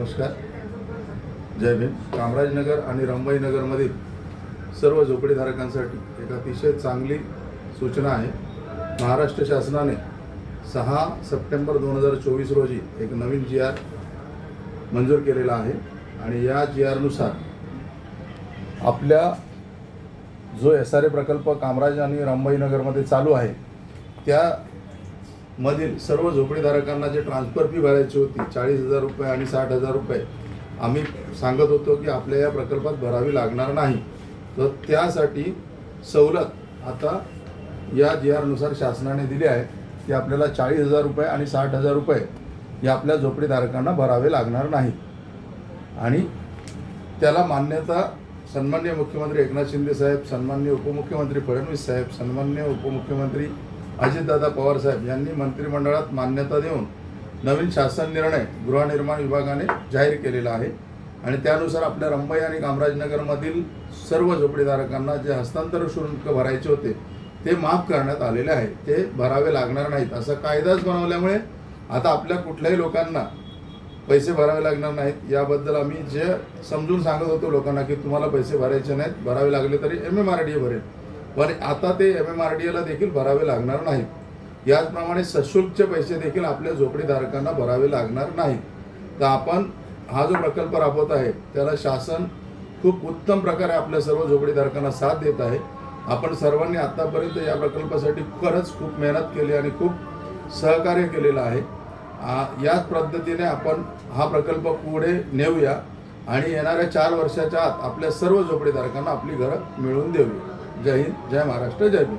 नमस्कार, जय भीम। कामराजनगर आणि रंभाईनगरमधील सर्व झोपडीधारकांसाठी एक अतिशय चांगली सूचना आहे। महाराष्ट्र शासनाने 6 सप्टेंबर 2024 रोजी एक नवीन GR मंजूर केलेला आहे आणि या GRनुसार आपल्या जो SRA प्रकल्प कामराज आणि रंभाईनगरमध्ये चालू आहे त्या मधील सर्व झोपडीधारकांना जे ट्रान्सफर फी भरायची होती 40,000 रुपये आणि 60,000 रुपये आम्ही सांगत होतो की आपल्या या प्रकल्पात भरावी लागणार नाही, तर त्यासाठी सवलत आता या GRनुसार शासनाने दिली आहे की आपल्याला 40,000 रुपये आणि 60,000 रुपये या आपल्या झोपडीधारकांना भरावे लागणार नाही। आणि त्याला मान्यता सन्माननीय मुख्यमंत्री एकनाथ शिंदे साहेब, सन्माननीय उपमुख्यमंत्री फडणवीस साहेब, सन्माननीय उपमुख्यमंत्री अजितदादा पवार साहेब यांनी मंत्रिमंडळात मान्यता देऊन नवीन शासन निर्णय गृहनिर्माण विभागाने जाहीर केलेला आहे आणि त्यानुसार आपल्या रंभाई आणि कामराजनगरमधील सर्व झोपडीधारकांना जे हस्तांतरण शुल्क भरायचे होते ते माफ करण्यात आलेले आहे, ते भरावे लागणार नाहीत। असा कायदाच बनवल्यामुळे आता आपल्या कुठल्याही लोकांना पैसे भरावे लागणार नाहीत। याबद्दल आम्ही जे समजून सांगत होतो लोकांना की तुम्हाला पैसे भरायचे नाहीत, भरावे लागले तरी MMRDA भरेल, पण आता ते MMRDAला देखील भरावे लागणार नाहीत। याचप्रमाणे सशुल्कचे पैसे देखील आपल्या झोपडीधारकांना भरावे लागणार नाहीत। तर आपण हा जो प्रकल्प राबवत आहे त्याला शासन खूप उत्तम प्रकारे आपल्या सर्व झोपडीधारकांना साथ देत आहे। आपण सर्वांनी आतापर्यंत या प्रकल्पासाठी खरंच खूप मेहनत केली आणि खूप सहकार्य केलेलं आहे। याच पद्धतीने आपण हा प्रकल्प पुढे नेऊया आणि येणाऱ्या 4 वर्षाच्या आत आपल्या सर्व झोपडीधारकांना आपली घरं मिळवून देऊया। जय हिंद, जय महाराष्ट्र, जय भीम।